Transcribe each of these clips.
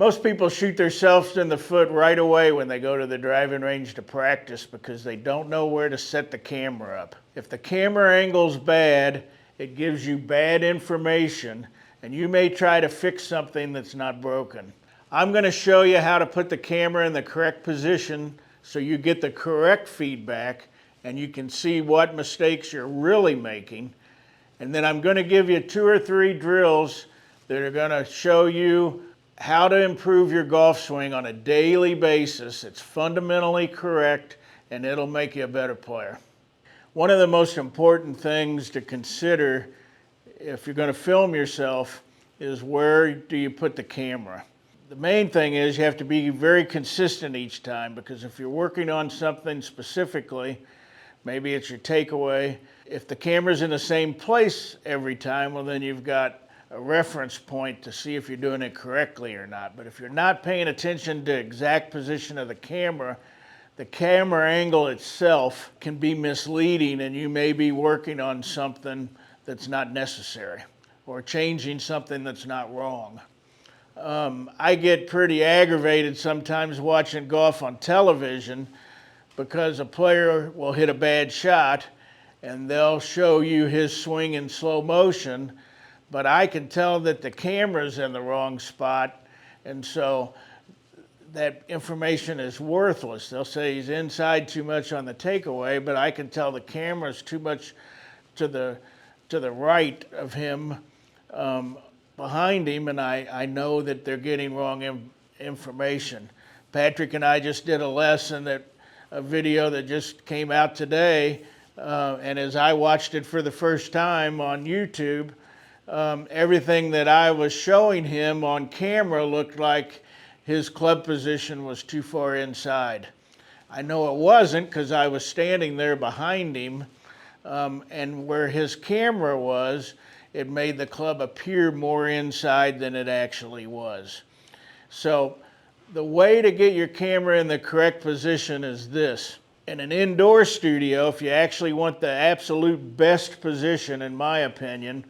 Most people shoot themselves in the foot right away when they go to the driving range to practice because they don't know where to set the camera up. If the camera angle's bad, it gives you bad information, and you may try to fix something that's not broken. I'm going to show you how to put the camera in the correct position so you get the correct feedback and you can see what mistakes you're really making. And then I'm going to give you 2 or 3 drills that are going to show you how to improve your golf swing on a daily basis. It's fundamentally correct and it'll make you a better player. One of the most important things to consider if you're going to film yourself is where do you put the camera. The main thing is you have to be very consistent each time, because if you're working on something specifically, maybe it's your takeaway, if the camera's in the same place every time, well then you've got a reference point to see if you're doing it correctly or not. But if you're not paying attention to exact position of the camera angle itself can be misleading, and you may be working on something that's not necessary or changing something that's not wrong. I get pretty aggravated sometimes watching golf on television because a player will hit a bad shot and they'll show you his swing in slow motion, but I can tell that the camera's in the wrong spot, and so that information is worthless. They'll say he's inside too much on the takeaway, but I can tell the camera's too much to the right of him, behind him, and I know that they're getting wrong information. Patrick and I just did a video that just came out today, and as I watched it for the first time on YouTube, everything that I was showing him on camera looked like his club position was too far inside. I know it wasn't because I was standing there behind him, and where his camera was, it made the club appear more inside than it actually was. So the way to get your camera in the correct position is this. In an indoor studio, if you actually want the absolute best position, in my opinion,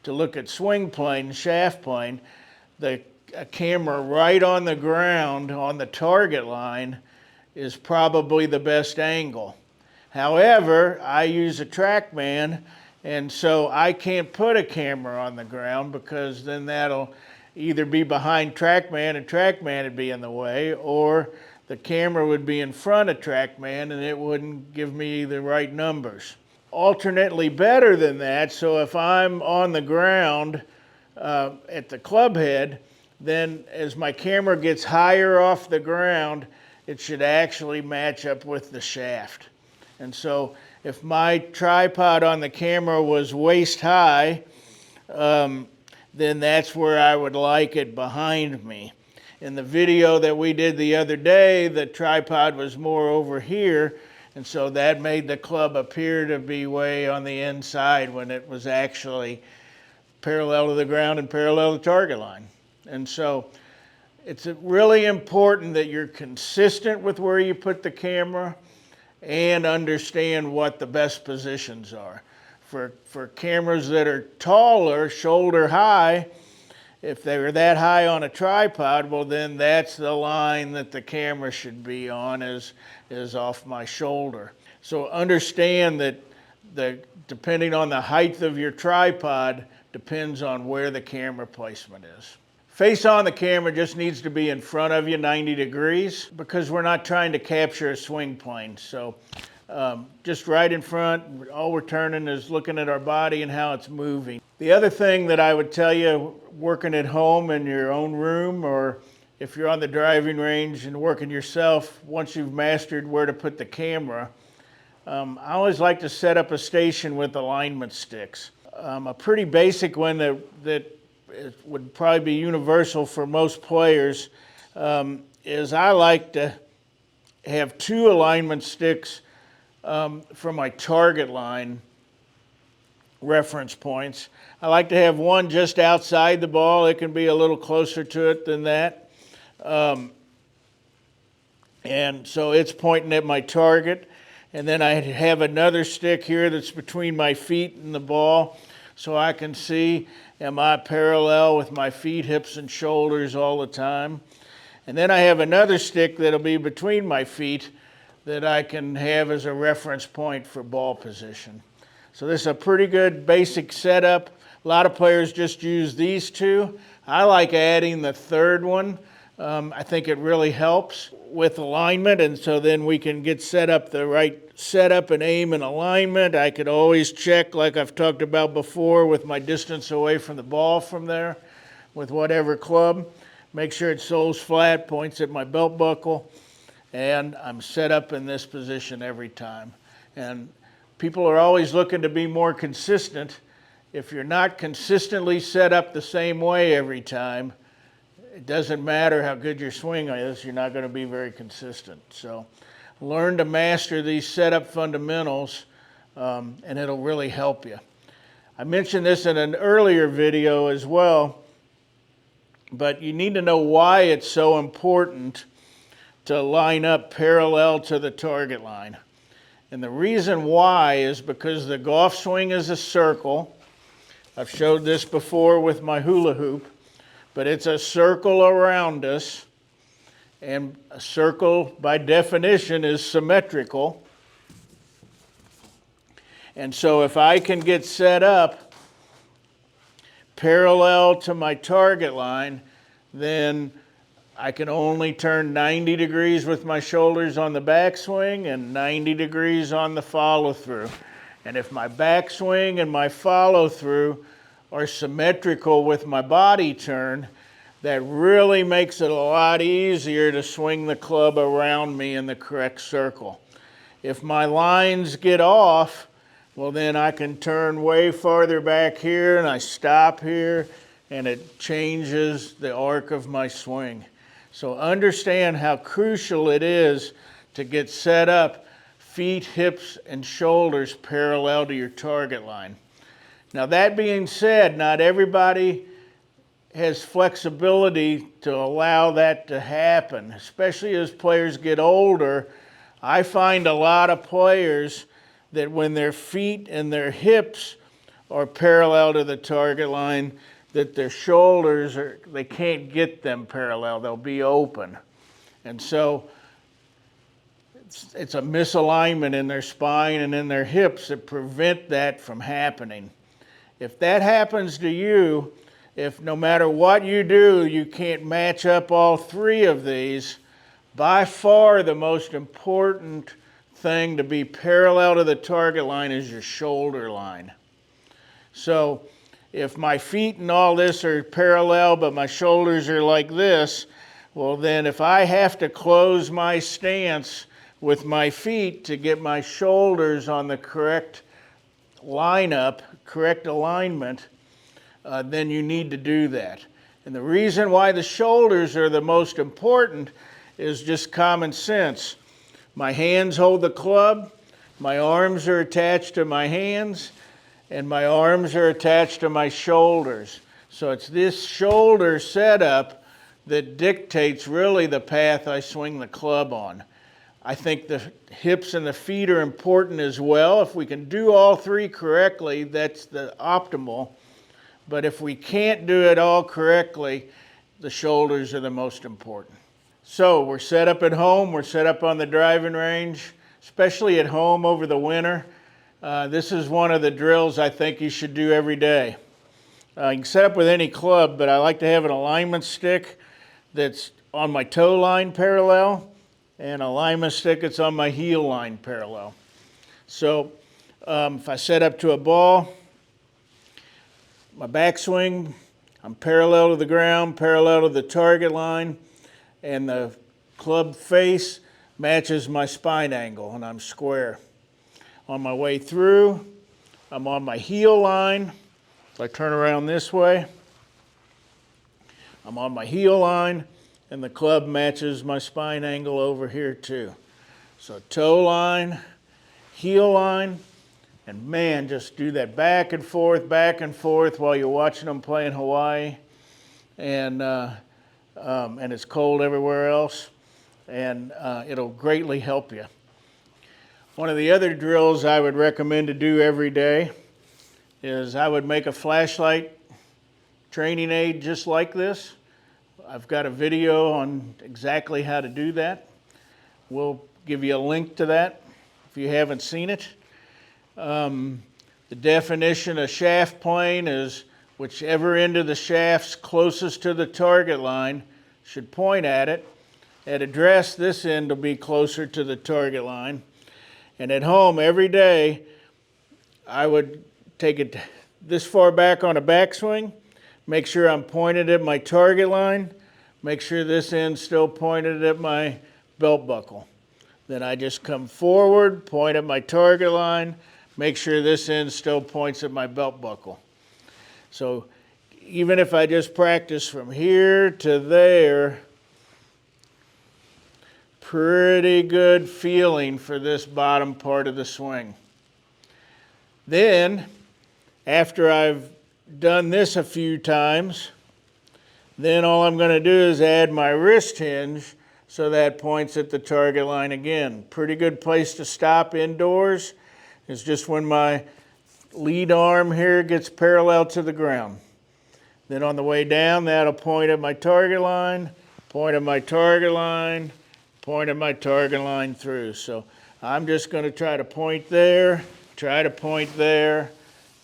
to look at swing plane, shaft plane, a camera right on the ground on the target line is probably the best angle. However, I use a TrackMan, and so I can't put a camera on the ground because then that'll either be behind TrackMan and TrackMan would be in the way, or the camera would be in front of TrackMan and it wouldn't give me the right numbers. Alternately better than that, so if I'm on the ground at the club head, then as my camera gets higher off the ground, it should actually match up with the shaft. And so if my tripod on the camera was waist high, then that's where I would like it behind me. In the video that we did the other day, the tripod was more over here, and so that made the club appear to be way on the inside when it was actually parallel to the ground and parallel to the target line. And so it's really important that you're consistent with where you put the camera and understand what the best positions are. For cameras that are taller, shoulder high, if they were that high on a tripod, well then that's the line that the camera should be on, is off my shoulder. So understand that depending on the height of your tripod depends on where the camera placement is. Face on the camera just needs to be in front of you 90 degrees because we're not trying to capture a swing plane. So just right in front, all we're turning is looking at our body and how it's moving. The other thing that I would tell you, working at home in your own room, or if you're on the driving range and working yourself, once you've mastered where to put the camera, I always like to set up a station with alignment sticks. A pretty basic one that it would probably be universal for most players, is I like to have 2 alignment sticks for my target line reference points. I like to have one just outside the ball. It can be a little closer to it than that. And so it's pointing at my target. And then I have another stick here that's between my feet and the ball so I can see, am I parallel with my feet, hips, and shoulders all the time? And then I have another stick that'll be between my feet that I can have as a reference point for ball position. So this is a pretty good basic setup. A lot of players just use these two. I like adding the third one. I think it really helps with alignment, and so then we can get set up the right setup and aim and alignment. I could always check, like I've talked about before, with my distance away from the ball from there with whatever club. Make sure it soles flat, points at my belt buckle, and I'm set up in this position every time. And people are always looking to be more consistent. If you're not consistently set up the same way every time, it doesn't matter how good your swing is, you're not going to be very consistent. So learn to master these setup fundamentals, and it'll really help you. I mentioned this in an earlier video as well, but you need to know why it's so important to line up parallel to the target line. And the reason why is because the golf swing is a circle. I've showed this before with my hula hoop, but it's a circle around us, and a circle by definition is symmetrical. And so if I can get set up parallel to my target line, then I can only turn 90 degrees with my shoulders on the backswing and 90 degrees on the follow-through. And if my backswing and my follow-through are symmetrical with my body turn, that really makes it a lot easier to swing the club around me in the correct circle. If my lines get off, well, then I can turn way farther back here and I stop here, and it changes the arc of my swing. So understand how crucial it is to get set up feet, hips, and shoulders parallel to your target line. Now that being said, not everybody has flexibility to allow that to happen, especially as players get older. I find a lot of players that when their feet and their hips are parallel to the target line, that their shoulders they can't get them parallel, they'll be open. And so it's a misalignment in their spine and in their hips that prevent that from happening. If that happens to you, if no matter what you do, you can't match up all three of these, by far the most important thing to be parallel to the target line is your shoulder line. So if my feet and all this are parallel, but my shoulders are like this, well then if I have to close my stance with my feet to get my shoulders on the correct lineup, correct alignment, then you need to do that. And the reason why the shoulders are the most important is just common sense. My hands hold the club, my arms are attached to my hands, and my arms are attached to my shoulders. So it's this shoulder setup that dictates really the path I swing the club on. I think the hips and the feet are important as well. If we can do all three correctly, that's the optimal. But if we can't do it all correctly, the shoulders are the most important. So we're set up at home, we're set up on the driving range, especially at home over the winter. This is one of the drills I think you should do every day. You can set up with any club, but I like to have an alignment stick that's on my toe line parallel, and alignment stick that's on my heel line parallel. So if I set up to a ball, my backswing, I'm parallel to the ground, parallel to the target line, and the club face matches my spine angle, and I'm square. On my way through, I'm on my heel line. If I turn around this way, I'm on my heel line, and the club matches my spine angle over here too. So toe line, heel line, and man, just do that back and forth while you're watching them play in Hawaii, and it's cold everywhere else, and it'll greatly help you. One of the other drills I would recommend to do every day is I would make a flashlight training aid just like this. I've got a video on exactly how to do that. We'll give you a link to that if you haven't seen it. The definition of shaft plane is whichever end of the shaft's closest to the target line should point at it. At address, this end will be closer to the target line. And at home, every day, I would take it this far back on a backswing, make sure I'm pointed at my target line, make sure this end's still pointed at my belt buckle. Then I just come forward, point at my target line, make sure this end still points at my belt buckle. So even if I just practice from here to there, pretty good feeling for this bottom part of the swing. Then, after I've done this a few times, then all I'm going to do is add my wrist hinge so that points at the target line again. Pretty good place to stop indoors is just when my lead arm here gets parallel to the ground. Then on the way down, that'll point at my target line, point at my target line, point at my target line through. So I'm just going to try to point there, try to point there,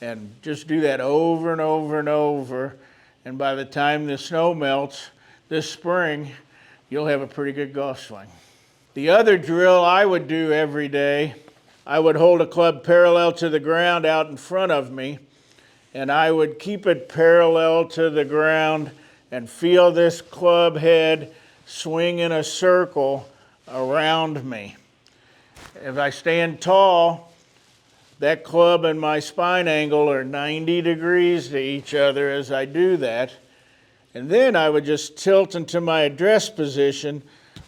and just do that over and over and over. And by the time the snow melts this spring, you'll have a pretty good golf swing. The other drill I would do every day, I would hold a club parallel to the ground out in front of me, and I would keep it parallel to the ground and feel this club head swing in a circle around me. If I stand tall, that club and my spine angle are 90 degrees to each other as I do that. And then I would just tilt into my address position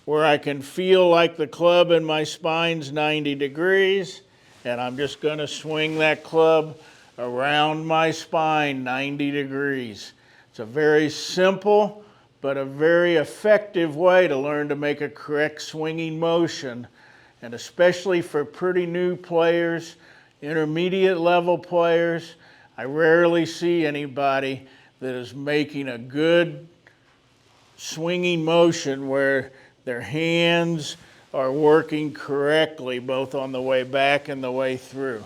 where I can feel like the club and my spine's 90 degrees, and I'm just going to swing that club around my spine 90 degrees. It's a very simple but a very effective way to learn to make a correct swinging motion, and especially for pretty new players, intermediate level players, I rarely see anybody that is making a good swinging motion where their hands are working correctly both on the way back and the way through.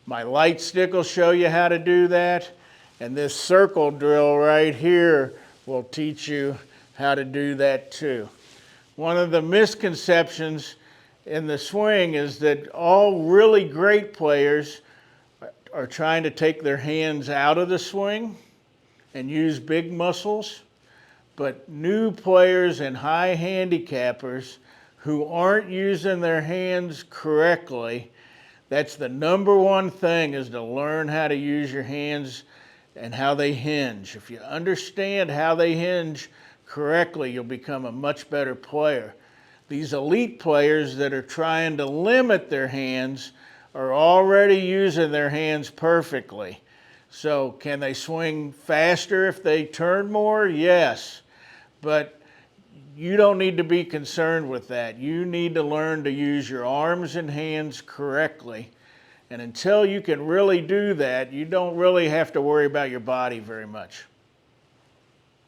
My light stick will show you how to do that, and this circle drill right here will teach you how to do that too. One of the misconceptions in the swing is that all really great players are trying to take their hands out of the swing and use big muscles. But new players and high handicappers who aren't using their hands correctly, that's the number one thing, is to learn how to use your hands and how they hinge. If you understand how they hinge correctly, you'll become a much better player. These elite players that are trying to limit their hands are already using their hands perfectly. So can they swing faster if they turn more? Yes. But you don't need to be concerned with that. You need to learn to use your arms and hands correctly. And until you can really do that, you don't really have to worry about your body very much.